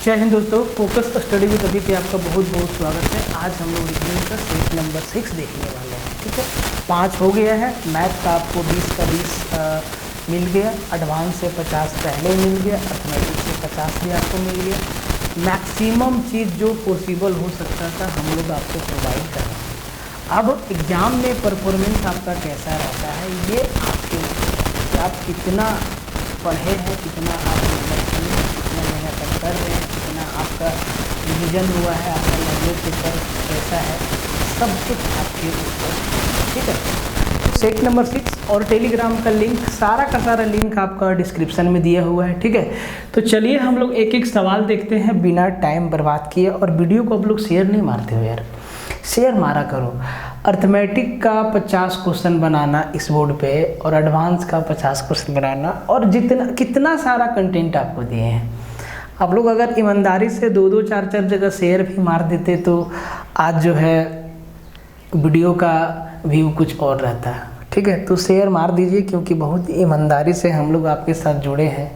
जय हिंद दोस्तों, focus study with अभी पे आपका बहुत बहुत स्वागत है। आज हम लोग रीजनिंग का सेट नंबर 6 देखने वाले हैं। ठीक है, 5 हो गया है। मैथ का आपको 20 का 20 मिल गया, एडवांस से 50 पहले मिल गया, अर्थमेटिक से 50 भी आपको मिल गया। मैक्सिमम चीज़ जो पॉसिबल हो सकता था हम लोग आपको प्रोवाइड कर रहे हैं। अब एग्ज़ाम में परफॉर्मेंस आपका कैसा रहता है ये आपके ऊपर, आप कितना पढ़े हैं, कितना आप कितना मेहनत कर रहे हैं, कितना आपका रिविजन हुआ है, आपका लैंग्वेज पेपर कैसा है, सब कुछ आपके ऊपर। ठीक है, सेट नंबर 6 और टेलीग्राम का लिंक, सारा का सारा लिंक आपका डिस्क्रिप्शन में दिया हुआ है। ठीक है, तो चलिए हम लोग एक एक सवाल देखते हैं बिना टाइम बर्बाद किए। और वीडियो को आप लोग शेयर नहीं मारते हो यार, शेयर मारा करो। अर्थमेटिक का 50 क्वेश्चन बनाना इस बोर्ड पे और एडवांस का 50 क्वेश्चन बनाना, और जितना कितना सारा कंटेंट आपको दिए हैं। आप लोग अगर ईमानदारी से 2-2 4-4 जगह शेयर भी मार देते तो आज जो है वीडियो का व्यू कुछ और रहता है। ठीक है, तो शेयर मार दीजिए, क्योंकि बहुत ईमानदारी से हम लोग आपके साथ जुड़े हैं,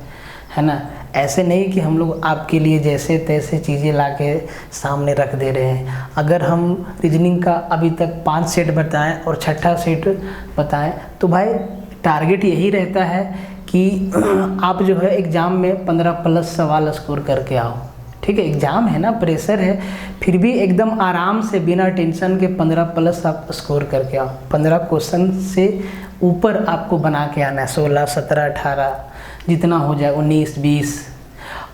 है ना। ऐसे नहीं कि हम लोग आपके लिए जैसे तैसे चीज़ें ला के सामने रख दे रहे हैं। अगर हम रीजनिंग का अभी तक 5 सेट बताएं और 6ठा सेट बताएं तो भाई टारगेट यही रहता है कि आप जो है एग्ज़ाम में 15+ सवाल स्कोर करके आओ। ठीक है, एग्ज़ाम है ना, प्रेशर है, फिर भी एकदम आराम से बिना टेंशन के 15+ आप स्कोर करके आओ। 15 क्वेश्चन से ऊपर आपको बना के आना है, 16, 17, 18 जितना हो जाए, 19, 20।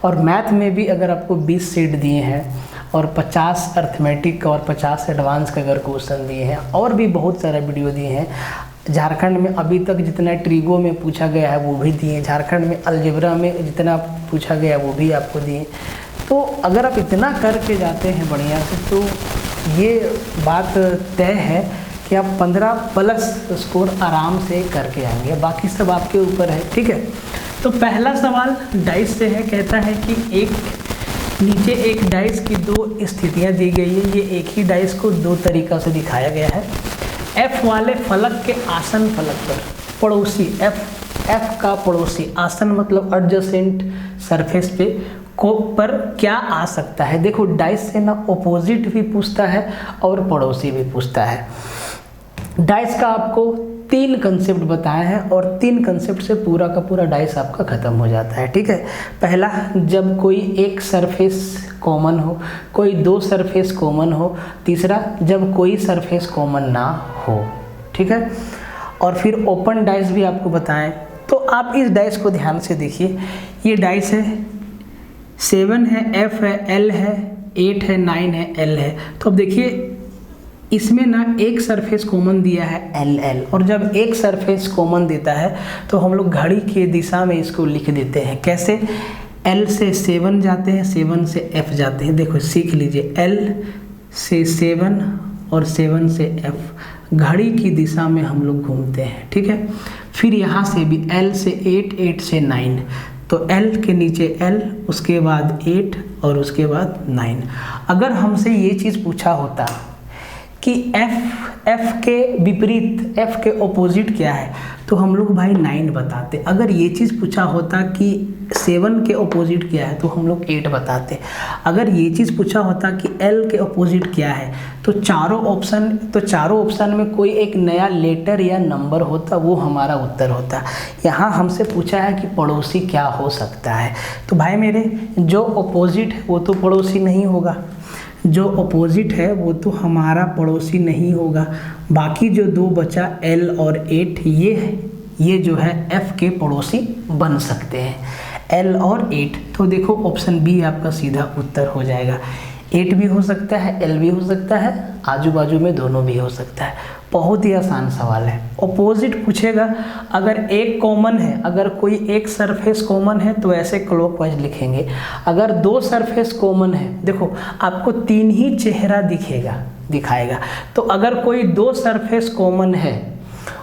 और मैथ में भी अगर आपको 20 सेट दिए हैं और 50 अर्थमेटिक और 50 एडवांस का अगर क्वेश्चन दिए हैं, और भी बहुत सारा वीडियो दिए हैं। झारखंड में अभी तक जितना ट्रिगो में पूछा गया है वो भी दिए, झारखंड में अलजेब्रा में जितना पूछा गया है वो भी आपको दिए। तो अगर आप इतना करके जाते हैं बढ़िया से, तो ये बात तय है कि आप 15+ स्कोर आराम से करके आएंगे। बाकी सब आपके ऊपर है। ठीक है, तो पहला सवाल डाइस से है। कहता है कि नीचे एक डाइस की 2 स्थितियां दी गई है। ये एक ही डाइस को 2 तरीक़ा से दिखाया गया है। F वाले फलक के आसन फलक पर पड़ोसी, F का पड़ोसी, आसन मतलब एडजेसेंट सरफेस पे पर क्या आ सकता है। देखो डाइस से ना अपोजिट भी पूछता है और पड़ोसी भी पूछता है। डाइस का आपको 3 कंसेप्ट बताए हैं और 3 कंसेप्ट से पूरा का पूरा डाइस आपका ख़त्म हो जाता है। ठीक है, पहला, जब कोई एक सरफेस कॉमन हो, कोई 2 सरफेस कॉमन हो, तीसरा जब कोई सरफेस कॉमन ना हो। ठीक है, और फिर ओपन डाइस भी आपको बताएं। तो आप इस डाइस को ध्यान से देखिए। ये डाइस है, 7 है, F है, L है, 8 है, 9 है, L है। तो अब देखिए इसमें ना एक सरफेस कॉमन दिया है LL, और जब एक सरफेस कॉमन देता है तो हम लोग घड़ी के दिशा में इसको लिख देते हैं। कैसे? L से 7 जाते हैं, 7 से F जाते हैं। देखो सीख लीजिए, L से 7 और 7 से F, घड़ी की दिशा में हम लोग घूमते हैं। ठीक है, फिर यहाँ से भी L से 8, 8 से 9, तो L के नीचे L, उसके बाद 8 और उसके बाद 9। अगर हमसे ये चीज़ पूछा होता कि F के विपरीत, F के ऑपोजिट क्या है, तो हम लोग भाई 9 बताते। अगर ये चीज़ पूछा होता कि 7 के ऑपोजिट क्या है तो हम लोग 8 बताते। अगर ये चीज़ पूछा होता कि L के ऑपोजिट क्या है तो चारों ऑप्शन में कोई एक नया लेटर या नंबर होता, वो हमारा उत्तर होता। यहाँ हमसे पूछा है कि पड़ोसी क्या हो सकता है, तो भाई मेरे जो ऑपोजिट है वो तो पड़ोसी नहीं होगा, जो अपोजिट है वो तो हमारा पड़ोसी नहीं होगा। बाकी जो 2 बचा L और 8, ये जो है F के पड़ोसी बन सकते हैं, L और 8। तो देखो ऑप्शन बी आपका सीधा उत्तर हो जाएगा। 8 भी हो सकता है, L भी हो सकता है, आजू बाजू में दोनों भी हो सकता है। बहुत ही आसान सवाल है। ऑपोजिट पूछेगा, अगर एक कॉमन है, अगर कोई एक सरफेस कॉमन है तो ऐसे क्लॉकवाइज लिखेंगे। अगर 2 सरफेस कॉमन है, देखो आपको 3 ही चेहरा दिखाएगा। तो अगर कोई 2 सरफेस कॉमन है,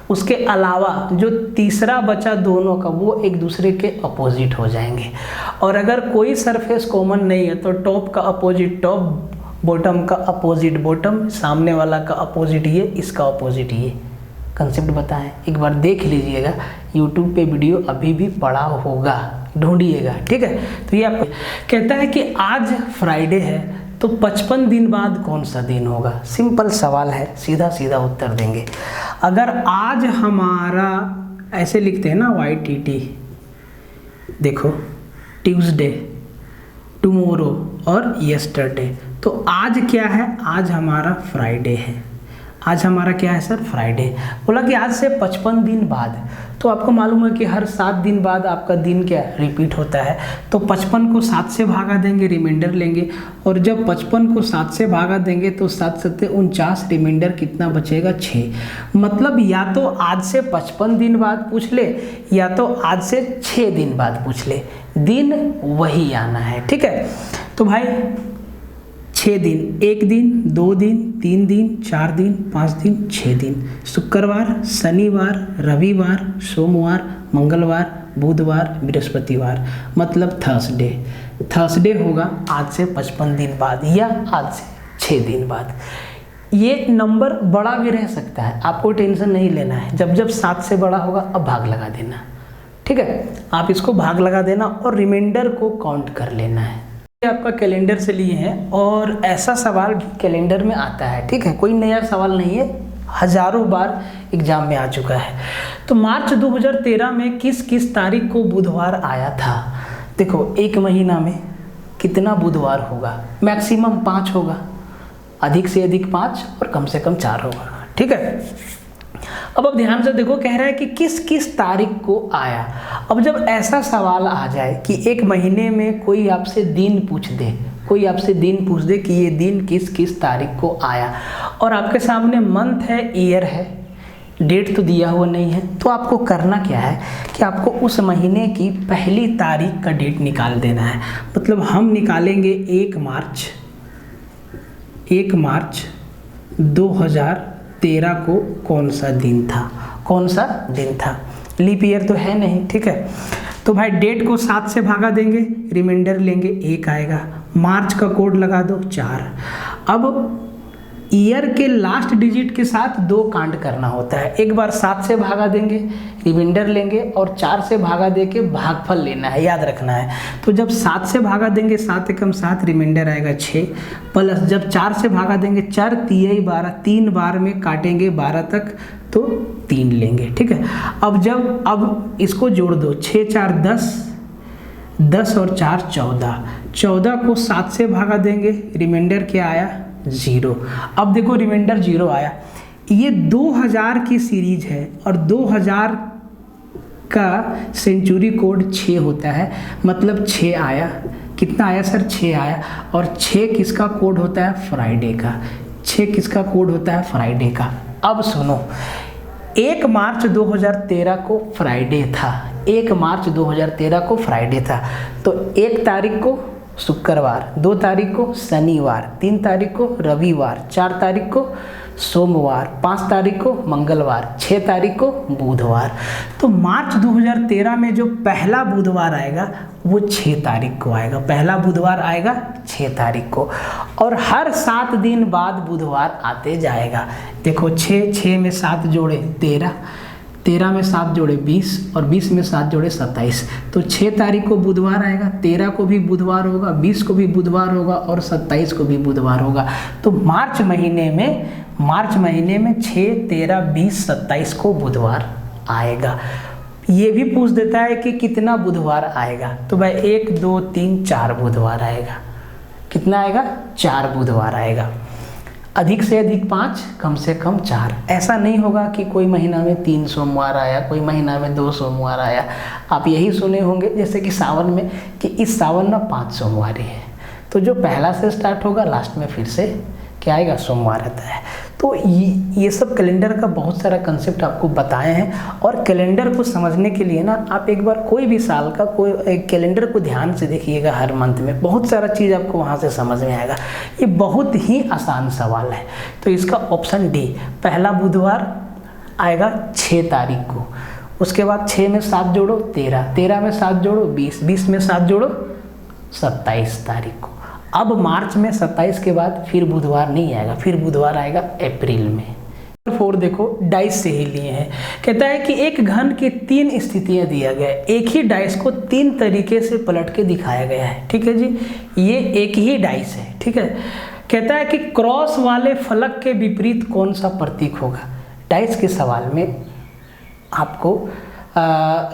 उसके अलावा जो तीसरा बचा दोनों का, वो एक दूसरे के अपोजिट हो जाएंगे। और अगर कोई सरफेस कॉमन नहीं है तो टॉप का अपोजिट टॉप, बॉटम का अपोजिट बॉटम, सामने वाला का अपोजिट ये, इसका अपोजिट ये। कंसेप्ट बताएं, एक बार देख लीजिएगा, यूट्यूब पे वीडियो अभी भी पड़ा होगा, ढूंढिएगा, ठीक है। तो ये आपको कहता है कि आज फ्राइडे है तो 55 दिन बाद कौन सा दिन होगा। सिंपल सवाल है, सीधा सीधा उत्तर देंगे। अगर आज हमारा ऐसे लिखते हैं ना YTT, देखो ट्यूसडे, टुमारो और यस्टरडे, तो आज क्या है, आज हमारा फ्राइडे है। आज हमारा क्या है सर, फ्राइडे। बोला कि आज से 55 दिन बाद, तो आपको मालूम है कि हर 7 दिन बाद आपका दिन क्या रिपीट होता है। तो 55 को 7 से भागा देंगे, रिमाइंडर लेंगे, और जब 55 को 7 से भागा देंगे तो 7 7 49, रिमाइंडर कितना बचेगा, 6। मतलब या तो आज से 55 दिन बाद पूछ ले या तो आज से 6 दिन बाद पूछ ले, दिन वही आना है, ठीक है। तो भाई 6 दिन, 1 दिन, 2 दिन, 3 दिन, 4 दिन, 5 दिन, 6 दिन, शुक्रवार, शनिवार, रविवार, सोमवार, मंगलवार, बुधवार, बृहस्पतिवार, मतलब थर्सडे होगा आज से 55 दिन बाद या आज से 6 दिन बाद। ये नंबर बड़ा भी रह सकता है, आपको टेंशन नहीं लेना है। जब जब 7 से बड़ा होगा अब भाग लगा देना, ठीक है। आप इसको भाग लगा देना और रिमाइंडर को काउंट कर लेना है। आपका कैलेंडर से लिए हैं और ऐसा सवाल भी कैलेंडर में आता है, ठीक है, कोई नया सवाल नहीं है, हजारों बार एग्जाम में आ चुका है। तो मार्च 2013 में किस किस तारीख को बुधवार आया था। देखो एक महीना में कितना बुधवार होगा, मैक्सिमम 5 होगा, अधिक से अधिक 5 और कम से कम 4 होगा, ठीक है। अब ध्यान से देखो, कह रहा है कि किस किस तारीख को आया। अब जब ऐसा सवाल आ जाए कि एक महीने में कोई आपसे दिन पूछ दे, कि ये दिन किस किस तारीख को आया, और आपके सामने मंथ है, ईयर है, डेट तो दिया हुआ नहीं है, तो आपको करना क्या है कि आपको उस महीने की पहली तारीख का डेट निकाल देना है। मतलब हम निकालेंगे 1 मार्च 2013 को कौन सा दिन था, लीप ईयर तो है नहीं, ठीक है। तो भाई डेट को 7 से भागा देंगे, रिमाइंडर लेंगे, 1 आएगा, मार्च का कोड लगा दो 4। अब ईयर के लास्ट डिजिट के साथ 2 कांड करना होता है, एक बार 7 से भागा देंगे, रिमाइंडर लेंगे, और 4 से भागा दे के भागफल लेना है, याद रखना है। तो जब 7 से भागा देंगे 7 एकम 7, रिमाइंडर आएगा 6, प्लस जब 4 से भागा देंगे 4 3 12, 3 बार में काटेंगे 12 तक तो 3 लेंगे, ठीक है। अब इसको जोड़ दो, 6 4 10, 10 और 4 14, 14 को 7 से भागा देंगे, रिमाइंडर क्या आया, 0। अब देखो रिमाइंडर 0 आया। ये 2000 की सीरीज है और 2000 का सेंचुरी कोड 6 होता है, मतलब 6 आया। कितना आया सर, 6 आया। और 6 किसका कोड होता है, फ्राइडे का। 6 किसका कोड होता है, फ्राइडे का। अब सुनो, 1 मार्च 2013 को फ्राइडे था, 1 मार्च 2013 को फ्राइडे था। तो 1 तारीख को शुक्रवार, 2 तारीख को शनिवार, 3 तारीख को रविवार, 4 तारीख को सोमवार, 5 तारीख को मंगलवार, 6 तारीख को बुधवार। तो मार्च 2013 में जो पहला बुधवार आएगा वो 6 तारीख को आएगा, पहला बुधवार आएगा 6 तारीख को, और हर 7 दिन बाद बुधवार आते जाएगा। देखो 6 में 7 जोड़े 13, 13 में 7 जोड़े 20, और 20 में 7 जोड़े 27। तो 6 तारीख को बुधवार आएगा, 13 को भी बुधवार होगा, 20 को भी बुधवार होगा, और 27 को भी बुधवार होगा। तो मार्च महीने में 6, 13, 20, 27 को बुधवार आएगा। ये भी पूछ देता है कि कितना बुधवार आएगा, तो भाई 1 2 3 4 बुधवार आएगा। कितना आएगा, 4 बुधवार आएगा। अधिक से अधिक 5, कम से कम 4। ऐसा नहीं होगा कि कोई महीना में 3 सोमवार आया, कोई महीना में 2 सोमवार आया। आप यही सुने होंगे जैसे कि सावन में, कि इस सावन में 5 सोमवार है, तो जो पहला से स्टार्ट होगा लास्ट में फिर से क्या आएगा, सोमवार आता है। तो ये सब कैलेंडर का बहुत सारा कंसेप्ट आपको बताए हैं, और कैलेंडर को समझने के लिए ना आप एक बार कोई भी साल का कोई कैलेंडर को ध्यान से देखिएगा, हर मंथ में बहुत सारा चीज़ आपको वहाँ से समझ में आएगा। ये बहुत ही आसान सवाल है। तो इसका ऑप्शन डी, पहला बुधवार आएगा 6 तारीख को, उसके बाद 6 में 7 जोड़ो 13, 13 में 7 जोड़ो 20, 20 में 7 जोड़ो 27 तारीख को। अब मार्च में 27 के बाद फिर बुधवार नहीं आएगा, फिर बुधवार आएगा अप्रैल में। 4 देखो डाइस से ही लिए हैं। कहता है कि एक घन की 3 स्थितियां दिया गया है, एक ही डाइस को 3 तरीके से पलट के दिखाया गया है। ठीक है जी, ये एक ही डाइस है। ठीक है, कहता है कि क्रॉस वाले फलक के विपरीत कौन सा प्रतीक होगा। डाइस के सवाल में आपको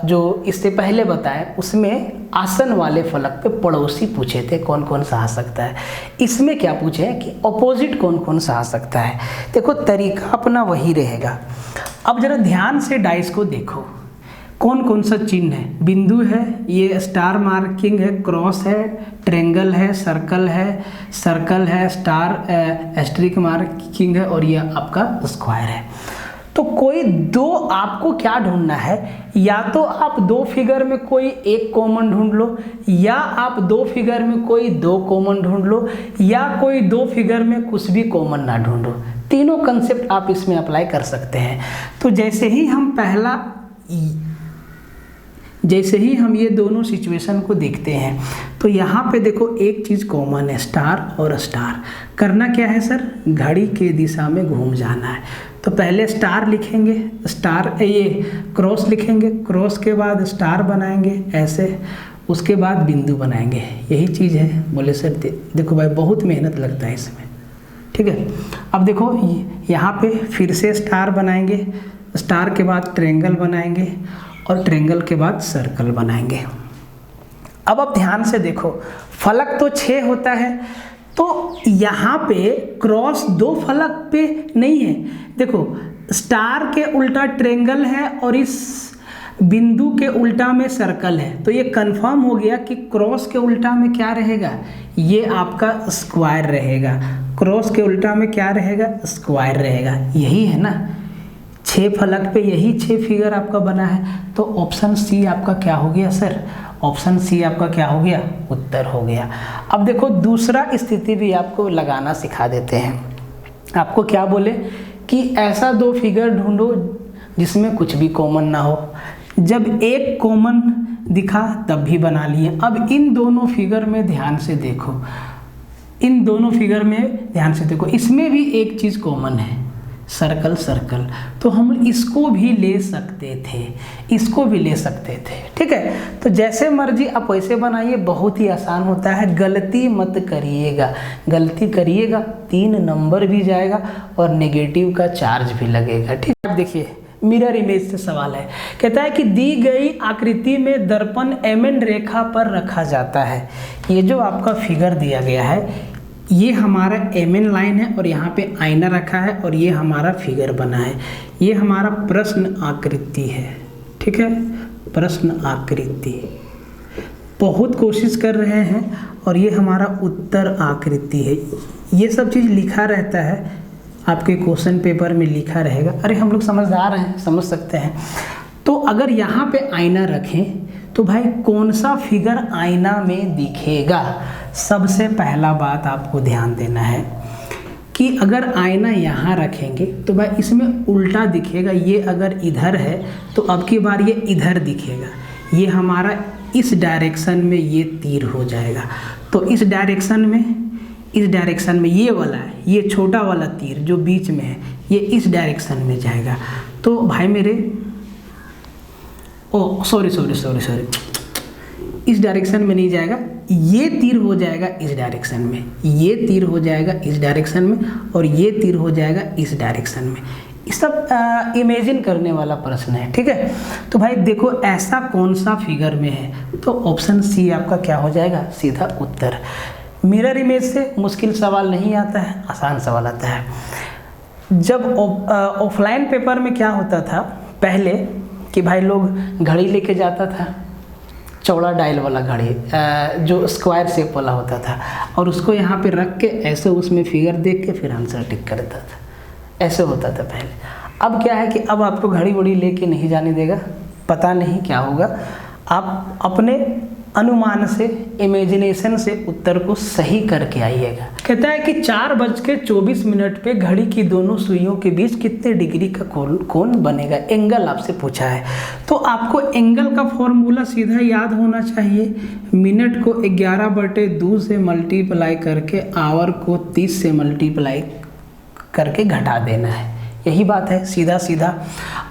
जो इससे पहले बताया उसमें आसन वाले फलक पे पड़ोसी पूछे थे कौन कौन सा आ सकता है। इसमें क्या पूछे हैं कि अपोजिट कौन कौन सा आ सकता है। देखो तरीका अपना वही रहेगा। अब जरा ध्यान से डाइस को देखो, कौन कौन सा चिन्ह है। बिंदु है, ये स्टार मार्किंग है, क्रॉस है, ट्रेंगल है, सर्कल है, स्टार एस्ट्रिक मार्किंग है और ये आपका स्क्वायर है। तो कोई दो आपको क्या ढूंढना है, या तो आप 2 फिगर में कोई एक कॉमन ढूंढ लो, या आप 2 फिगर में कोई 2 कॉमन ढूंढ लो, या कोई 2 फिगर में कुछ भी कॉमन ना ढूंढो। तीनों कंसेप्ट आप इसमें अप्लाई कर सकते हैं। तो जैसे ही हम ये दोनों सिचुएशन को देखते हैं तो यहाँ पे देखो एक चीज़ कॉमन है, स्टार और स्टार। करना क्या है सर, घड़ी के दिशा में घूम जाना है। तो पहले स्टार लिखेंगे, ये क्रॉस लिखेंगे, क्रॉस के बाद स्टार बनाएंगे ऐसे, उसके बाद बिंदु बनाएंगे। यही चीज़ है। बोले सर देखो भाई बहुत मेहनत लगता है इसमें। ठीक है, अब देखो यहाँ पे फिर से स्टार बनाएंगे, स्टार के बाद ट्रेंगल बनाएंगे और ट्रेंगल के बाद सर्कल बनाएंगे। अब आप ध्यान से देखो, फलक तो 6 होता है, तो यहाँ पे क्रॉस 2 फलक पे नहीं है। देखो स्टार के उल्टा ट्रेंगल है और इस बिंदु के उल्टा में सर्कल है, तो ये कंफर्म हो गया कि क्रॉस के उल्टा में क्या रहेगा, ये आपका स्क्वायर रहेगा। क्रॉस के उल्टा में क्या रहेगा, स्क्वायर रहेगा। यही है ना, 6 फलक पे यही 6 फिगर आपका बना है। तो ऑप्शन सी आपका क्या हो गया सर, ऑप्शन सी आपका क्या हो गया, उत्तर हो गया। अब देखो दूसरा स्थिति भी आपको लगाना सिखा देते हैं। आपको क्या बोले कि ऐसा 2 फिगर ढूंढो जिसमें कुछ भी कॉमन ना हो। जब एक कॉमन दिखा तब भी बना लिए। अब इन दोनों फिगर में ध्यान से देखो, इसमें भी एक चीज़ कॉमन है, सर्कल। तो हम इसको भी ले सकते थे, ठीक है। तो जैसे मर्जी आप वैसे बनाइए, बहुत ही आसान होता है। गलती मत करिएगा, गलती करिएगा 3 नंबर भी जाएगा और नेगेटिव का चार्ज भी लगेगा। ठीक है, देखिए मिरर इमेज से सवाल है। कहता है कि दी गई आकृति में दर्पण एमएन रेखा पर रखा जाता है। ये जो आपका फिगर दिया गया है ये हमारा एमएन लाइन है और यहाँ पे आईना रखा है और ये हमारा फिगर बना है। ये हमारा प्रश्न आकृति है, ठीक है, प्रश्न आकृति। बहुत कोशिश कर रहे हैं और ये हमारा उत्तर आकृति है। ये सब चीज़ लिखा रहता है, आपके क्वेश्चन पेपर में लिखा रहेगा। अरे हम लोग समझदार हैं, समझ सकते हैं। तो अगर यहाँ पे आईना रखें तो भाई कौन सा फिगर आईना में दिखेगा। सबसे पहला बात आपको ध्यान देना है कि अगर आईना यहाँ रखेंगे तो भाई इसमें उल्टा दिखेगा। ये अगर इधर है तो अब की बार ये इधर दिखेगा। ये हमारा इस डायरेक्शन में ये तीर हो जाएगा। तो इस डायरेक्शन में ये वाला है, ये छोटा वाला तीर जो बीच में है ये इस डायरेक्शन में जाएगा। तो भाई मेरे सॉरी इस डायरेक्शन में नहीं जाएगा, ये तीर हो जाएगा इस डायरेक्शन में, ये तीर हो जाएगा इस डायरेक्शन में और ये तीर हो जाएगा इस डायरेक्शन में। ये सब इमेजिन करने वाला प्रश्न है, ठीक है। तो भाई देखो ऐसा कौन सा फिगर में है, तो ऑप्शन सी आपका क्या हो जाएगा, सीधा उत्तर। मिरर इमेज से मुश्किल सवाल नहीं आता है, आसान सवाल आता है। जब ऑफलाइन पेपर में क्या होता था पहले कि भाई लोग घड़ी लेके जाता था, चौड़ा डायल वाला घड़ी जो स्क्वायर शेप वाला होता था, और उसको यहाँ पे रख के ऐसे उसमें फिगर देख के फिर आंसर टिक करता था। ऐसे होता था पहले। अब क्या है कि अब आपको घड़ी वड़ी लेके नहीं जाने देगा, पता नहीं क्या होगा। आप अपने अनुमान से, इमेजिनेशन से उत्तर को सही करके आइएगा। कहता है कि 4:24 पे घड़ी की दोनों सुइयों के बीच कितने डिग्री का कोण बनेगा। एंगल आपसे पूछा है, तो आपको एंगल का फॉर्मूला सीधा याद होना चाहिए। मिनट को 11/2 से मल्टीप्लाई करके आवर को 30 से मल्टीप्लाई करके घटा देना है। यही बात है, सीधा सीधा।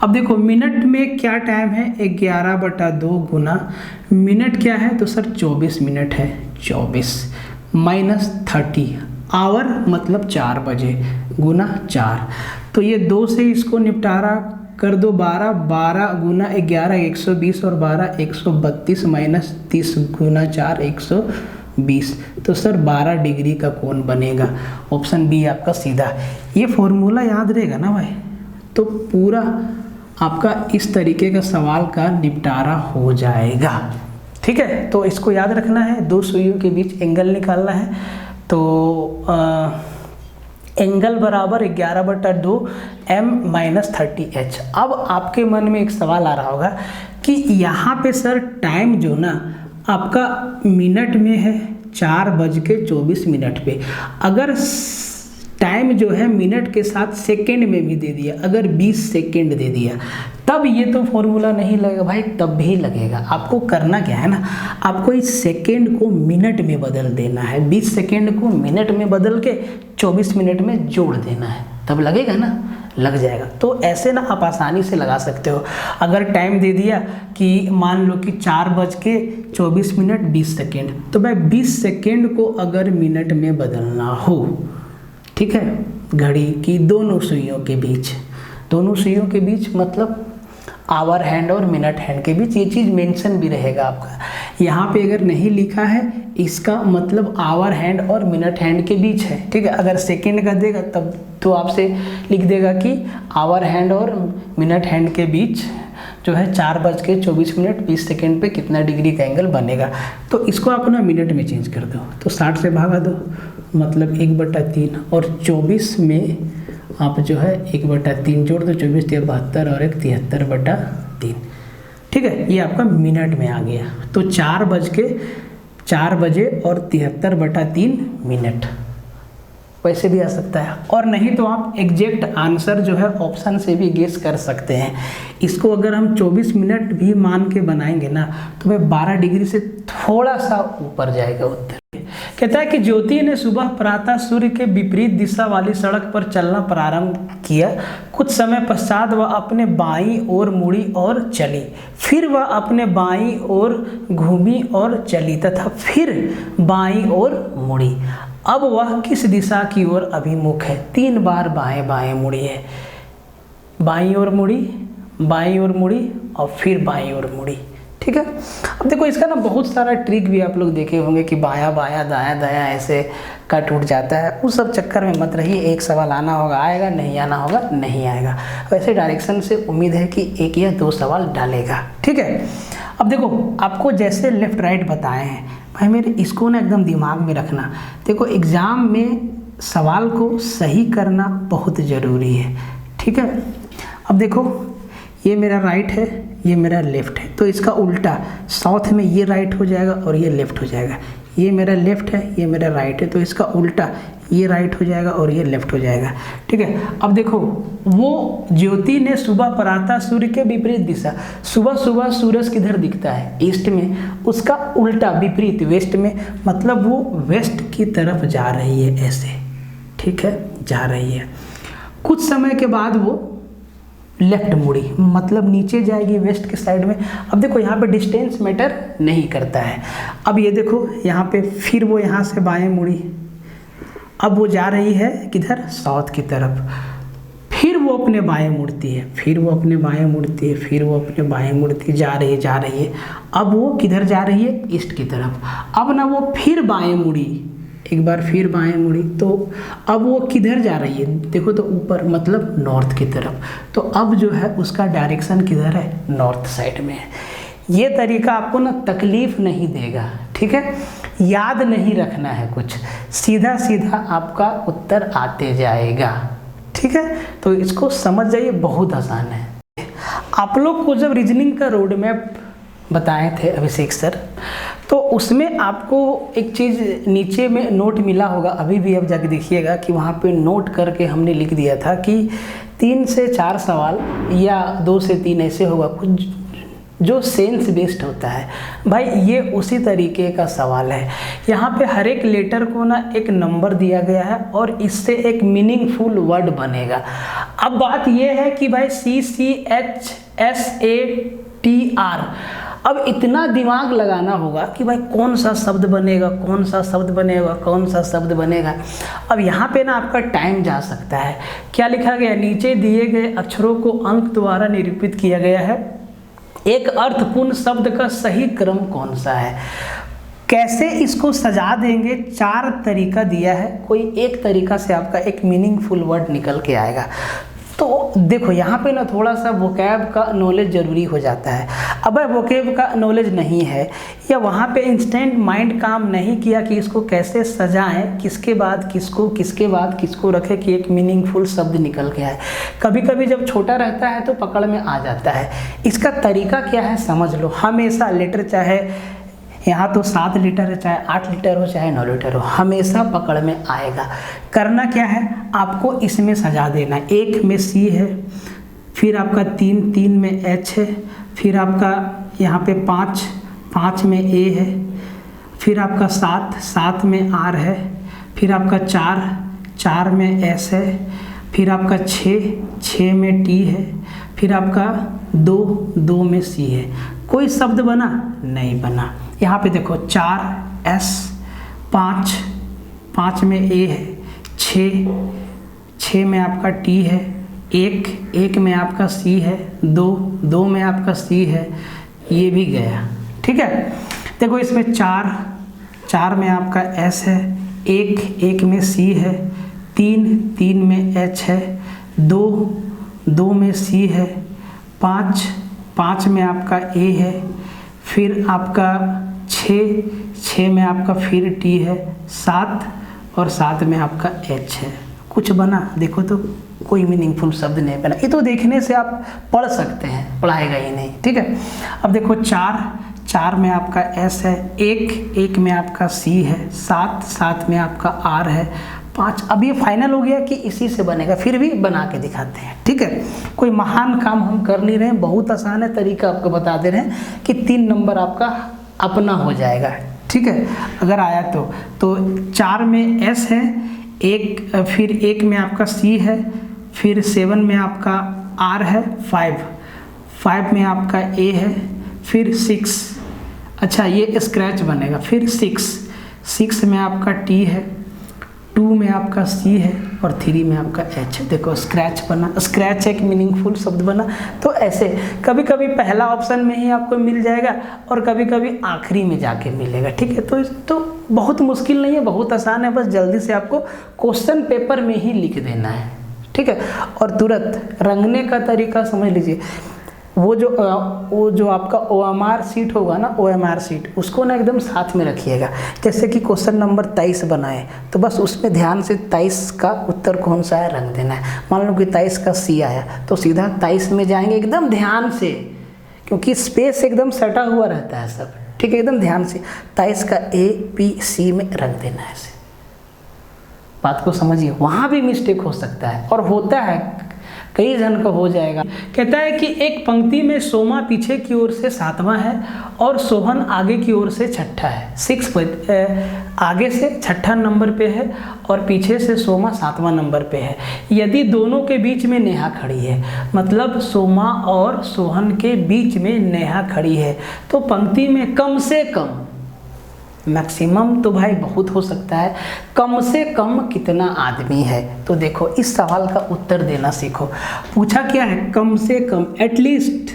अब देखो मिनट में क्या टाइम है, 11/2 गुना मिनट क्या है, तो सर 24 मिनट है, 24 माइनस 30, आवर मतलब 4 बजे गुना 4, तो ये 2 से इसको निपटारा कर दो, 12 गुना 11 120 और 12 132 माइनस 30 गुना 4 120, तो सर 12 डिग्री का कोण बनेगा। ऑप्शन बी आपका सीधा। ये फॉर्मूला याद रहेगा ना भाई, तो पूरा आपका इस तरीके का सवाल का निपटारा हो जाएगा। ठीक है, तो इसको याद रखना है, 2 सुइयों के बीच एंगल निकालना है, तो एंगल बराबर 11/2 m-30h। अब आपके मन में एक सवाल आ रहा होगा कि यहाँ पे सर टाइम जो ना आपका मिनट में है 4:24 पे, अगर टाइम जो है मिनट के साथ सेकंड में भी दे दिया, अगर 20 सेकंड दे दिया, तब ये तो फॉर्मूला नहीं लगेगा भाई, तब भी लगेगा। आपको करना क्या है ना, आपको इस सेकंड को मिनट में बदल देना है, 20 सेकंड को मिनट में बदल के 24 मिनट में जोड़ देना है, तब लगेगा ना, लग जाएगा। तो ऐसे ना आप आसानी से लगा सकते हो। अगर टाइम दे दिया कि मान लो कि 4:24 20 सेकेंड, तो भाई 20 सेकेंड को अगर मिनट में बदलना हो, ठीक है, घड़ी की दोनों सुइयों के बीच, दोनों सुइयों के बीच मतलब आवर हैंड और मिनट हैंड के बीच, ये चीज़ मेंशन भी रहेगा आपका। यहाँ पे अगर नहीं लिखा है, इसका मतलब आवर हैंड और मिनट हैंड के बीच है, ठीक है। अगर सेकंड का देगा तब तो आपसे लिख देगा कि आवर हैंड और मिनट हैंड के बीच जो है 4:24 20 सेकेंड पे कितना डिग्री का एंगल बनेगा। तो इसको आप ना मिनट में चेंज कर दो, तो 60 से भागा दो, मतलब 1/3, और 24 में आप जो है 1/3 जोड़ दो, 24 × 72 और 1 73/3, ठीक है। ये आपका मिनट में आ गया, तो 4 बजे और 73/3 मिनट, वैसे भी आ सकता है। और नहीं तो आप एग्जैक्ट आंसर जो है ऑप्शन से भी गेस कर सकते हैं। इसको अगर हम 24 मिनट भी मान के बनाएंगे ना, तो वह 12 डिग्री से थोड़ा सा ऊपर जाएगा उत्तर। कहता है कि ज्योति ने सुबह प्रातः सूर्य के विपरीत दिशा वाली सड़क पर चलना प्रारंभ किया। कुछ समय पश्चात वह अपने बाईं ओर मुड़ी और चली, फिर वह अपने बाईं ओर घूमी और चली तथा फिर बाईं ओर मुड़ी। अब वह किस दिशा की ओर अभिमुख है? 3 बार बाएं बाएं मुड़ी है, बाईं ओर मुड़ी, बाईं ओर मुड़ी और फिर बाईं ओर मुड़ी, ठीक है। अब देखो इसका ना बहुत सारा ट्रिक भी आप लोग देखे होंगे कि बायां बायां दायां दायां ऐसे कट उठ जाता है, उस सब चक्कर में मत रहिए। एक सवाल आना होगा आएगा, नहीं आना होगा नहीं आएगा। वैसे डायरेक्शन से उम्मीद है कि 1 या 2 सवाल डालेगा, ठीक है। अब देखो आपको जैसे लेफ्ट राइट बताए हैं भाई मेरे, इसको ना एकदम दिमाग में रखना। देखो एग्ज़ाम में सवाल को सही करना बहुत ज़रूरी है, ठीक है। अब देखो ये मेरा राइट है, ये मेरा लेफ़्ट है, तो इसका उल्टा साउथ में ये राइट हो जाएगा और ये लेफ़्ट हो जाएगा। ये मेरा लेफ़्ट है, ये मेरा राइट है, तो इसका उल्टा ये राइट हो जाएगा और ये लेफ़्ट हो जाएगा, ठीक है। अब देखो वो ज्योति ने सुबह प्रातः सूर्य के विपरीत दिशा, सुबह सुबह सूरज किधर दिखता है? ईस्ट में, उसका उल्टा विपरीत वेस्ट में, मतलब वो वेस्ट की तरफ जा रही है ऐसे, ठीक है, जा रही है। कुछ समय के बाद वो लेफ्ट मुड़ी, मतलब नीचे जाएगी वेस्ट के साइड में। अब देखो यहाँ पे डिस्टेंस मैटर नहीं करता है। अब ये देखो यहाँ पे फिर वो यहाँ से बाएं मुड़ी, अब वो जा रही है किधर? साउथ की तरफ। फिर वो अपने बाएं मुड़ती है, फिर वो अपने बाएं मुड़ती है, फिर वो अपने बाएं मुड़ती जा रही है। अब वो किधर जा रही है? ईस्ट की तरफ। अब ना वो फिर बाएं मुड़ी, एक बार फिर बाएं मुड़ी, तो अब वो किधर जा रही है? देखो तो ऊपर, मतलब नॉर्थ की तरफ। तो अब जो है उसका डायरेक्शन किधर है? नॉर्थ साइड में है। ये तरीका आपको ना तकलीफ नहीं देगा, ठीक है। याद नहीं रखना है कुछ, सीधा सीधा आपका उत्तर आते जाएगा, ठीक है। तो इसको समझ जाइए, बहुत आसान है। आप लोग को जब रीजनिंग का रोड मैप बताए थे अभिषेक सर, तो उसमें आपको एक चीज़ नीचे में नोट मिला होगा, अभी भी अब जाके देखिएगा कि वहाँ पे नोट करके हमने लिख दिया था कि 3 से 4 सवाल या 2 से 3 ऐसे होगा कुछ, जो सेंस बेस्ड होता है। भाई ये उसी तरीके का सवाल है। यहाँ पे हर एक लेटर को ना एक नंबर दिया गया है और इससे एक मीनिंगफुल वर्ड बनेगा। अब बात ये है कि भाई CCHSATR, अब इतना दिमाग लगाना होगा कि भाई कौन सा शब्द बनेगा, कौन सा शब्द बनेगा, कौन सा शब्द बनेगा। अब यहाँ पे ना आपका टाइम जा सकता है। क्या लिखा गया, नीचे दिए गए अक्षरों को अंक द्वारा निरूपित किया गया है। एक अर्थपूर्ण शब्द का सही क्रम कौन सा है। कैसे इसको सजा देंगे, 4 तरीका दिया है। कोई एक तरीका से आपका एक मीनिंगफुल वर्ड निकल के आएगा। तो देखो यहाँ पे ना थोड़ा सा वोकैब का नॉलेज ज़रूरी हो जाता है। अब वोकैब का नॉलेज नहीं है या वहाँ पे इंस्टेंट माइंड काम नहीं किया कि इसको कैसे सजाएं, किसके बाद किसको, किसके बाद किसको रखें कि एक मीनिंगफुल शब्द निकल के आए। कभी कभी जब छोटा रहता है तो पकड़ में आ जाता है। इसका तरीका क्या है समझ लो। हमेशा लेटर चाहे यहाँ तो 7 लीटर है, चाहे 8 लीटर हो, चाहे 9 लीटर हो, हमेशा पकड़ में आएगा। करना क्या है, आपको इसमें सजा देना। 1 में C है, फिर आपका 3 में H है, फिर आपका यहाँ पे 5 में A है, फिर आपका 7 में R है, फिर आपका 4 में S है, फिर आपका 6 में T है, फिर आपका 2 में C है। कोई शब्द बना नहीं बना। यहाँ पे देखो 4S, 5 में A है, 6 में आपका T है, 1 में आपका C है, 2 में आपका C है, ये भी गया। ठीक है, देखो इसमें 4 में आपका S है, 1 में C है, 3 में H है, 2 में C है, 5 में आपका A है, फिर आपका 6 में आपका फिर T है, 7 में आपका H है। कुछ बना देखो तो, कोई मीनिंगफुल शब्द नहीं बना। ये तो देखने से आप पढ़ सकते हैं, पढ़ाएगा ही नहीं। ठीक है, अब देखो 4 में आपका S है, 1 में आपका C है, 7 में आपका R है, 5। अब ये फाइनल हो गया कि इसी से बनेगा, फिर भी बना के दिखाते हैं। ठीक है, कोई महान काम हम कर नहीं रहे हैं, बहुत आसान है, तरीका आपको बता दे रहे हैं कि 3 नंबर आपका अपना हो जाएगा। ठीक है, अगर आया तो 4 में S है, फिर 1 में आपका C है, फिर 7 में आपका R है, 5 में आपका A है, फिर 6, अच्छा ये स्क्रैच बनेगा, फिर 6 में आपका T है, 2 में आपका C है और 3 में आपका H है। देखो स्क्रैच बना, स्क्रैच एक मीनिंगफुल शब्द बना। तो ऐसे कभी कभी पहला ऑप्शन में ही आपको मिल जाएगा और कभी कभी आखिरी में जाके मिलेगा। ठीक है, तो बहुत मुश्किल नहीं है, बहुत आसान है, बस जल्दी से आपको क्वेश्चन पेपर में ही लिख देना है। ठीक है, और तुरंत रंगने का तरीका समझ लीजिए। वो जो आपका OMR सीट होगा ना, OMR सीट, उसको ना एकदम साथ में रखिएगा। जैसे कि क्वेश्चन नंबर 23 बनाए तो बस उसमें ध्यान से 23 का उत्तर कौन सा है रंग देना है। मान लो कि 23 का C आया तो सीधा 23 में जाएंगे एकदम ध्यान से, क्योंकि स्पेस एकदम सटा हुआ रहता है सब। ठीक है, एकदम ध्यान से 23 का ABC में रंग देना है। ऐसे बात को समझिए, वहाँ भी मिस्टेक हो सकता है और होता है, कई जन का हो जाएगा। कहता है कि एक पंक्ति में सोमा पीछे की ओर से 7वां है और सोहन आगे की ओर से 6ठा है। 6 आगे से 6ठा नंबर पे है और पीछे से सोमा 7वां नंबर पे है। यदि दोनों के बीच में नेहा खड़ी है, मतलब सोमा और सोहन के बीच में नेहा खड़ी है, तो पंक्ति में कम से कम, मैक्सिमम तो भाई बहुत हो सकता है, कम से कम कितना आदमी है। तो देखो इस सवाल का उत्तर देना सीखो। पूछा क्या है, कम से कम, एटलीस्ट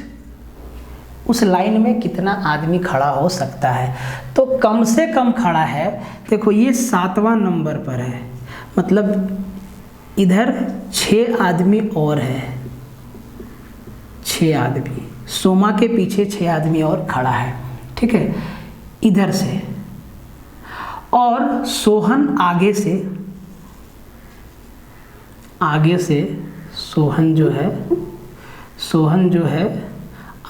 उस लाइन में कितना आदमी खड़ा हो सकता है। तो कम से कम खड़ा है, देखो ये 7वां नंबर पर है, मतलब इधर 6 आदमी और है, 6 आदमी, सोमा के पीछे 6 आदमी और खड़ा है। ठीक है, इधर से, और सोहन आगे से सोहन जो है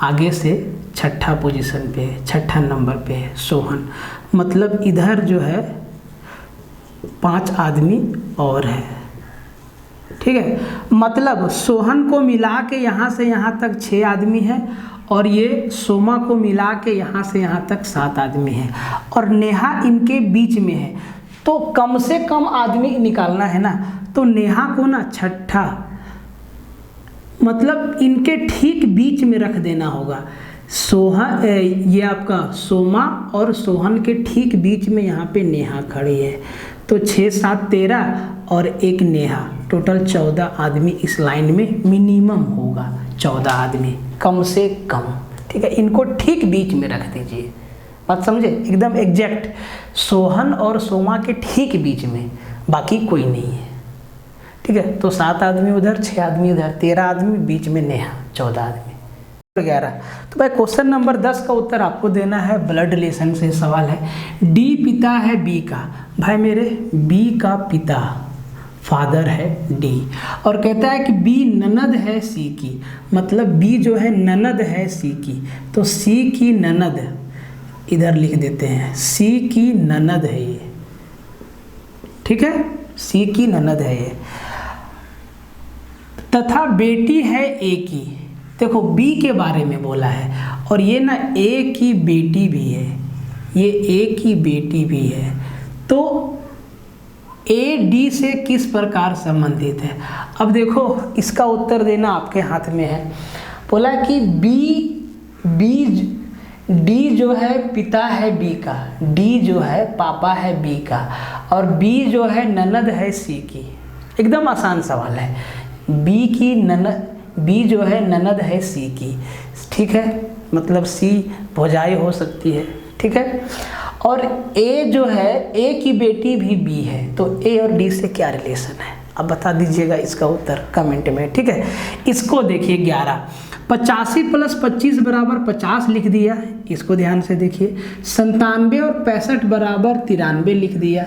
आगे से 6ठा पोजीशन पे है, 6ठा नंबर पे है सोहन, मतलब इधर जो है 5 आदमी और है। ठीक है, मतलब सोहन को मिला के यहाँ से यहाँ तक 6 आदमी है और ये सोमा को मिला के यहाँ से यहाँ तक 7 आदमी है और नेहा इनके बीच में है, तो कम से कम आदमी निकालना है ना। तो नेहा को ना छठा, मतलब इनके ठीक बीच में रख देना होगा। ये आपका सोमा और सोहन के ठीक बीच में यहाँ पे नेहा खड़ी है, तो 6 7 13 और एक नेहा, टोटल 14 आदमी इस लाइन में मिनिमम होगा, 14 आदमी कम से कम, ठीक है। इनको ठीक बीच में रख दीजिए, बात समझे, एकदम एग्जैक्ट सोहन और सोमा के ठीक बीच में, बाकी कोई नहीं है, ठीक है। तो 7 आदमी उधर, 6 आदमी उधर, 13 आदमी, बीच में नेहा, 14 आदमी, 11। तो भाई क्वेश्चन नंबर 10 का उत्तर आपको देना है, ब्लड रिलेशन से सवाल है। डी पिता है बी का, भाई मेरे बी का पिता फादर है डी, और कहता है कि बी ननद है सी की, मतलब बी जो है ननद है सी की, तो सी की ननद इधर लिख देते हैं, सी की ननद है ये, ठीक है, सी की ननद है ये, तथा बेटी है ए की। देखो बी के बारे में बोला है और ये ना ए की बेटी भी है, ये ए की बेटी भी है, तो ए डी से किस प्रकार संबंधित है। अब देखो इसका उत्तर देना आपके हाथ में है। बोला कि डी जो है पिता है बी का, डी जो है पापा है बी का, और बी जो है ननद है सी की। एकदम आसान सवाल है। बी जो है ननद है सी की, ठीक है, मतलब सी भौजाई हो सकती है, ठीक है। और ए जो है, ए की बेटी भी बी है, तो ए और डी से क्या रिलेशन है, अब बता दीजिएगा इसका उत्तर कमेंट में, ठीक है। इसको देखिए 11, 85 + 25 = 50 लिख दिया, इसको ध्यान से देखिए। 97 और 65 = 93 लिख दिया,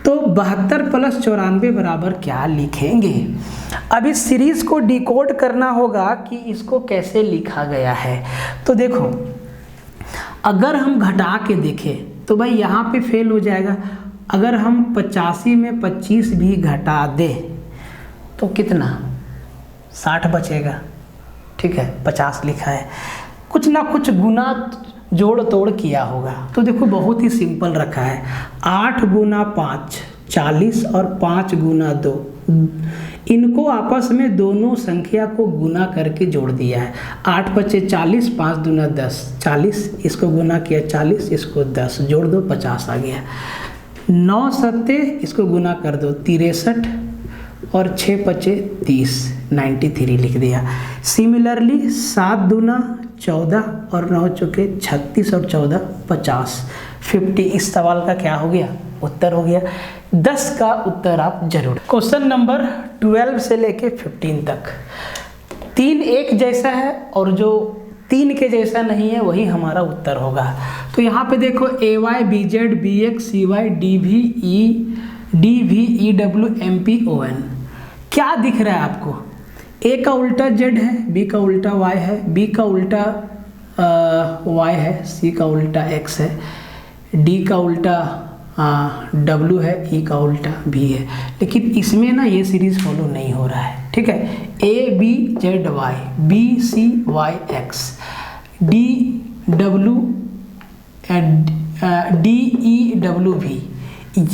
तो 72 + 94 बराबर क्या लिखेंगे। अब इस सीरीज को डिकोड करना होगा कि इसको कैसे लिखा गया है। तो देखो अगर हम घटा के देखें तो भाई यहाँ पे फेल हो जाएगा। अगर हम 85 में 25 भी घटा दें तो कितना, 60 बचेगा, ठीक है, 50 लिखा है, कुछ ना कुछ गुना जोड़ तोड़ किया होगा। तो देखो बहुत ही सिंपल रखा है, 8 × 5 40 और 5 × 2, इनको आपस में दोनों संख्या को गुना करके जोड़ दिया है। 8 × 5 40, 5 दूना 10 40, इसको गुना किया 40, इसको 10 जोड़ दो 50 आ गया। 9 7 इसको गुना कर दो 63 और 6 5 30 93 लिख दिया। सिमिलरली 7 दूना 14 और 9 चौके 36 और 14 50 50। इस सवाल का क्या हो गया, उत्तर हो गया। 10 का उत्तर आप जरूर। क्वेश्चन नंबर 12 से लेके 15 तक 3 एक जैसा है और जो 3 के जैसा नहीं है वही हमारा उत्तर होगा। तो यहाँ पे देखो AY BZ BX CY DV EW MP ON, क्या दिख रहा है आपको। A का उल्टा Z है, B का उल्टा Y है, B का उल्टा Y है, C का उल्टा X है, D का उल्टा W है, E का उल्टा B है। लेकिन इसमें ना ये सीरीज फॉलो नहीं हो रहा है, ठीक है। A B Z Y B C Y X D W D E W V,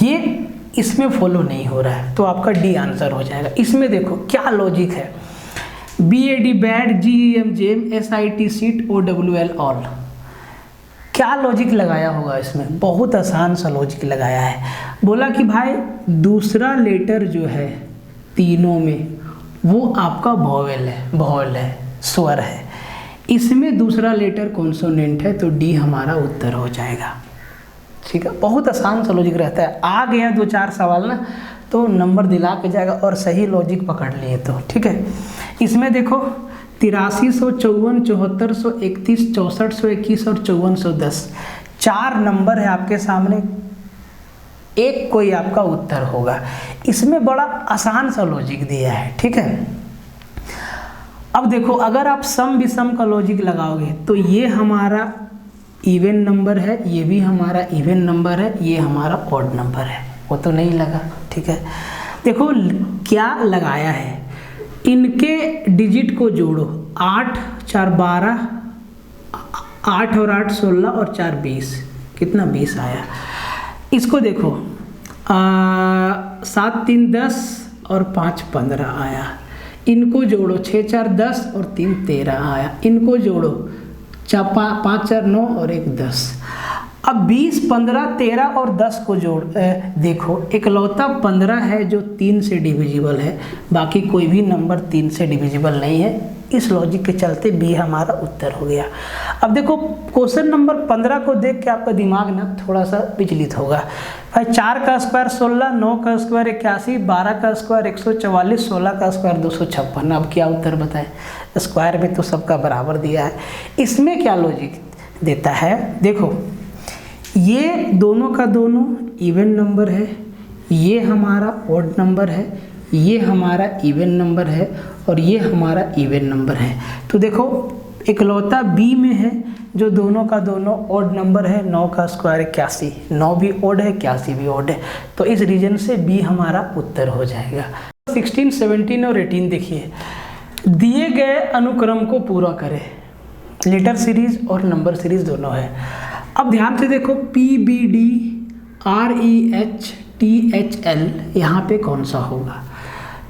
ये इसमें फॉलो नहीं हो रहा है, तो आपका डी आंसर हो जाएगा। इसमें देखो क्या लॉजिक है, BAD bad, GEM gem, SIT seat, OWL all, क्या लॉजिक लगाया होगा इसमें, बहुत आसान सा लॉजिक लगाया है। बोला कि भाई दूसरा लेटर जो है तीनों में वो आपका वॉवेल है, स्वर है, इसमें दूसरा लेटर कॉन्सोनेंट है, तो डी हमारा उत्तर हो जाएगा, ठीक है। बहुत आसान सा लॉजिक रहता है। आ गया 2-4 सवाल ना तो नंबर दिला के जाएगा, और सही लॉजिक पकड़ लिए तो, ठीक है। इसमें देखो 8354 7431 6421 और 5410, 4 नंबर है आपके सामने, एक कोई आपका उत्तर होगा। इसमें बड़ा आसान सा लॉजिक दिया है, ठीक है। अब देखो अगर आप सम विषम का लॉजिक लगाओगे तो ये हमारा इवन नंबर है, ये भी हमारा इवन नंबर है, ये हमारा ऑड नंबर है, वो तो नहीं लगा, ठीक है। देखो क्या लगाया है, इनके डिजिट को जोड़ो, 8 4 12 8 और 8 16 और 4 20, कितना 20 आया। इसको देखो 7 3 10 और 5 15 आया। इनको जोड़ो 6 4 10 और 3 13 आया। इनको जोड़ो 5 4 9 और 1 10। अब 20 15 13 और 10 को जोड़ देखो इकलौता 15 है जो 3 से डिविजिबल है, बाकी कोई भी नंबर 3 से डिविजिबल नहीं है। इस लॉजिक के चलते बी हमारा उत्तर हो गया। अब देखो क्वेश्चन नंबर 15 को देख के आपका दिमाग ना थोड़ा सा विचलित होगा। भाई 4 का स्क्वायर 16, 9 का स्क्वायर 81, 12 का स्क्वायर 144, 16 का स्क्वायर 256। अब क्या उत्तर बताएं? स्क्वायर में तो सबका बराबर दिया है। इसमें क्या लॉजिक देता है, देखो ये दोनों का दोनों इवन नंबर है, ये हमारा ऑड नंबर है, ये हमारा इवन नंबर है और ये हमारा इवन नंबर है। तो देखो इकलौता बी में है जो दोनों का दोनों ऑड नंबर है। 9 का स्क्वायर 81, 9 भी ऑड है 81 भी ऑड है, तो इस रीजन से बी हमारा उत्तर हो जाएगा। 16 17 और 18 देखिए, दिए गए अनुक्रम को पूरा करें। लेटर सीरीज और नंबर सीरीज दोनों है। अब ध्यान से देखो PBD REH THL यहाँ पे कौन सा होगा,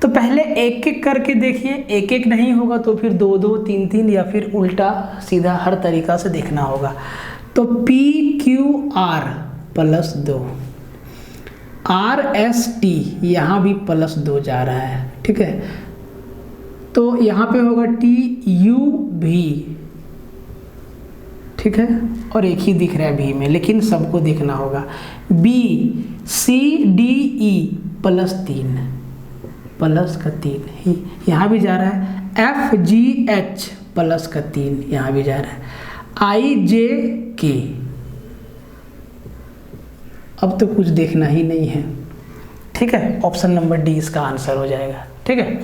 तो पहले एक एक करके देखिए। एक एक नहीं होगा तो फिर 2 2 3 3 या फिर उल्टा सीधा हर तरीका से देखना होगा। तो PQR +2, RST यहाँ भी +2 जा रहा है, ठीक है। तो यहाँ पे होगा TUV, ठीक है, और एक ही दिख रहा है भी में, लेकिन सबको देखना होगा। BCDE +3, +3 यहाँ भी जा रहा है। FGH +3 यहाँ भी जा रहा है। IJK अब तो कुछ देखना ही नहीं है, ठीक है। ऑप्शन नंबर डी इसका आंसर हो जाएगा, ठीक है।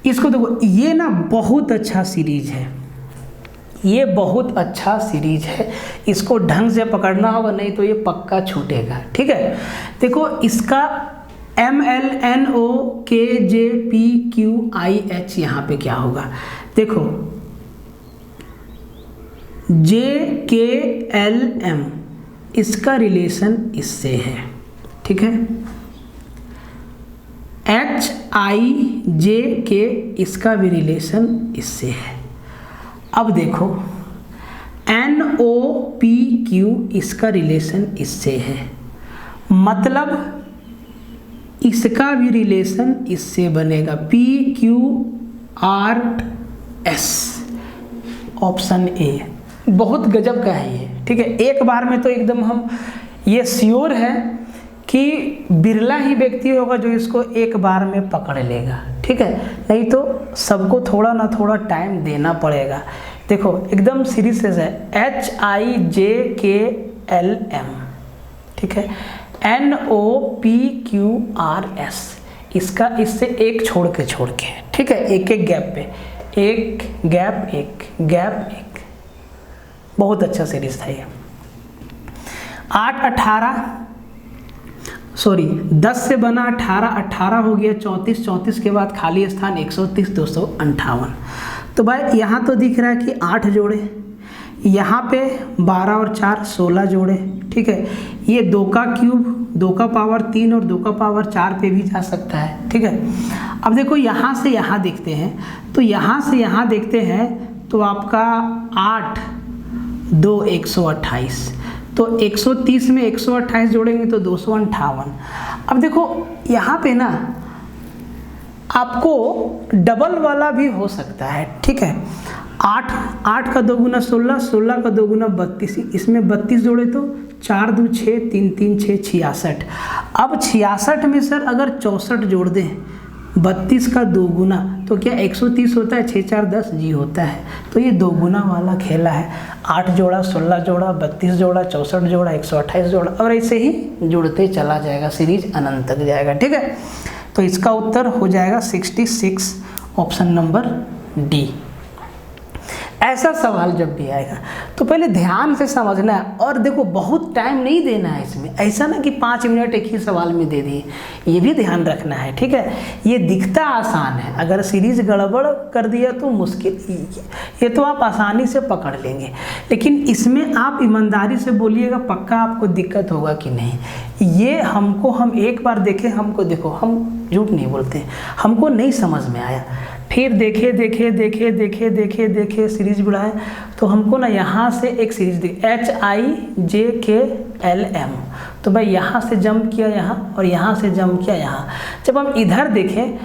इसको देखो, ये ना बहुत अच्छा सीरीज है, ये बहुत अच्छा सीरीज है। इसको ढंग से पकड़ना होगा, नहीं तो ये पक्का छूटेगा, ठीक है। देखो इसका MLNOKJPQIH यहाँ पे क्या होगा, देखो JKLM इसका रिलेशन इससे है, ठीक है। HIJK इसका भी रिलेशन इससे है। अब देखो NOPQ इसका रिलेशन इससे है, मतलब इसका भी रिलेशन इससे बनेगा PQRS। ऑप्शन ए बहुत गजब का है ये, ठीक है। एक बार में तो एकदम हम ये श्योर है कि बिरला ही व्यक्ति होगा जो इसको एक बार में पकड़ लेगा, ठीक है। नहीं तो सबको थोड़ा ना थोड़ा टाइम देना पड़ेगा। देखो एकदम सीरीज है, HIJKLM, ठीक है। NOPQRS इसका इससे एक छोड़ के, ठीक है, एक एक गैप पे, एक गैप एक गैप एक। बहुत अच्छा सीरीज था ये। 10 से बना 18 हो गया 34, 34 के बाद खाली स्थान 130, 258। तो भाई यहाँ तो दिख रहा है कि 8 जोड़े, यहाँ पे 12 और 4 16 जोड़े, ठीक है। ये 2 का क्यूब 2 का पावर 3 और 2 का पावर 4 पे भी जा सकता है, ठीक है। अब देखो यहाँ से यहाँ देखते हैं, तो यहाँ से यहाँ देखते हैं तो आपका 8 2 128, तो 130 में 128 जोड़ेंगे तो 258। अब देखो यहाँ पे ना आपको डबल वाला भी हो सकता है, ठीक है। 8 का 2 गुना 16, 16 का 2 गुना 32, इसमें 32 जोड़े तो 4 2 6 3 3 6 66। अब 66 में सर अगर 64 जोड़ दें 32 का 2 गुना तो क्या 130 होता है, 6 4 10 जी होता है। तो ये 2 गुना वाला खेला है। 8 जोड़ा 16 जोड़ा 32 जोड़ा 64 जोड़ा 128 जोड़ा, और ऐसे ही जुड़ते चला जाएगा, सीरीज अनंत तक जाएगा, ठीक है। तो इसका उत्तर हो जाएगा 66, ऑप्शन नंबर डी। ऐसा सवाल जब भी आएगा तो पहले ध्यान से समझना है। और देखो बहुत टाइम नहीं देना है इसमें, ऐसा ना कि 5 मिनट एक ही सवाल में दे दिए, ये भी ध्यान रखना है, ठीक है। ये दिखता आसान है, अगर सीरीज गड़बड़ कर दिया तो मुश्किल, ये तो आप आसानी से पकड़ लेंगे, लेकिन इसमें आप ईमानदारी से बोलिएगा पक्का आपको दिक्कत होगा कि नहीं। ये हम एक बार देखें, हमको देखो, हम झूठ नहीं बोलते, हमको नहीं समझ में आया, फिर देखे सीरीज बढ़ाए तो हमको ना यहाँ से एक सीरीज दिख HIJKLM, तो भाई यहाँ से जंप किया यहाँ और यहाँ से जंप किया यहाँ। जब हम इधर देखें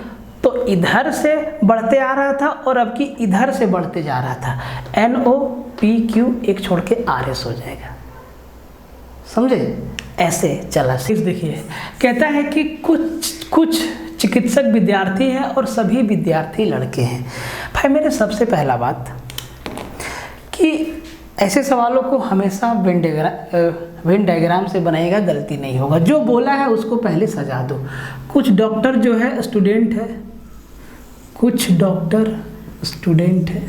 तो इधर से बढ़ते आ रहा था और अब की इधर से बढ़ते जा रहा था, NOPQ एक छोड़ के RS हो जाएगा, समझे, ऐसे चला। देखिए कहता है कि कुछ चिकित्सक विद्यार्थी हैं और सभी विद्यार्थी लड़के हैं। भाई मेरे सबसे पहला बात कि ऐसे सवालों को हमेशा वेन डायग्राम से बनाएगा, गलती नहीं होगा, जो बोला है उसको पहले सजा दो। कुछ डॉक्टर जो है स्टूडेंट है, कुछ डॉक्टर स्टूडेंट है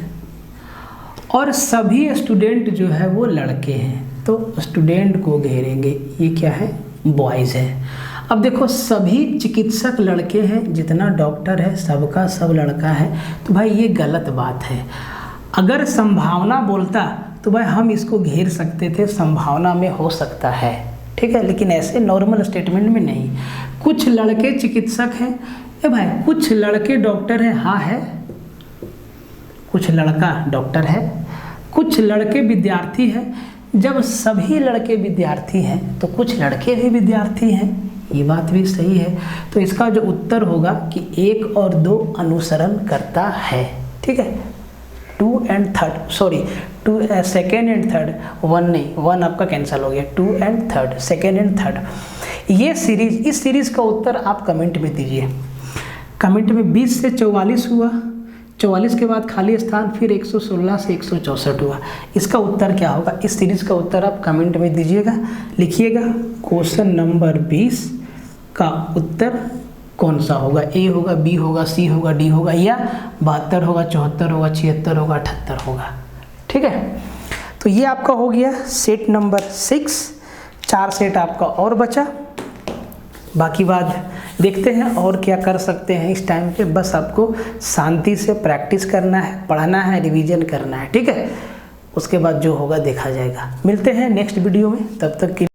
और सभी स्टूडेंट जो है वो लड़के हैं, तो स्टूडेंट को घेरेंगे, ये क्या है, बॉयज़ है। अब देखो सभी चिकित्सक लड़के हैं, जितना डॉक्टर है सबका सब लड़का है, तो भाई ये गलत बात है। अगर संभावना बोलता तो भाई हम इसको घेर सकते थे, संभावना में हो सकता है, ठीक है, लेकिन ऐसे नॉर्मल स्टेटमेंट में नहीं। कुछ लड़के चिकित्सक हैं, ए भाई कुछ लड़के डॉक्टर हैं, हाँ है, कुछ लड़का डॉक्टर है, कुछ लड़के विद्यार्थी हैं। जब सभी लड़के विद्यार्थी हैं तो कुछ लड़के भी विद्यार्थी हैं, ये बात भी सही है। तो इसका जो उत्तर होगा कि 1 और 2 अनुसरण करता है, ठीक है। 2 and 3, sorry 2 second and third, 1 नहीं, 1 आपका कैंसिल हो गया, 2 and 3, सेकेंड एंड थर्ड। ये सीरीज, इस सीरीज का उत्तर आप कमेंट में दीजिए। कमेंट में 20 से 44 हुआ, 44 के बाद खाली स्थान, फिर 116 से 164 हुआ। इसका उत्तर क्या होगा, इस सीरीज का उत्तर आप कमेंट में दीजिएगा, लिखिएगा क्वेश्चन नंबर 20 का उत्तर कौन सा होगा, ए होगा, बी होगा, सी होगा, डी होगा, या 72 होगा, 74 होगा, 76 होगा, 78 होगा, ठीक है। तो ये आपका हो गया सेट नंबर 6, 4 सेट आपका और बचा, बाकी बात देखते हैं और क्या कर सकते हैं इस टाइम पे। बस आपको शांति से प्रैक्टिस करना है, पढ़ना है, रिवीजन करना है, ठीक है। उसके बाद जो होगा देखा जाएगा। मिलते हैं नेक्स्ट वीडियो में, तब तक के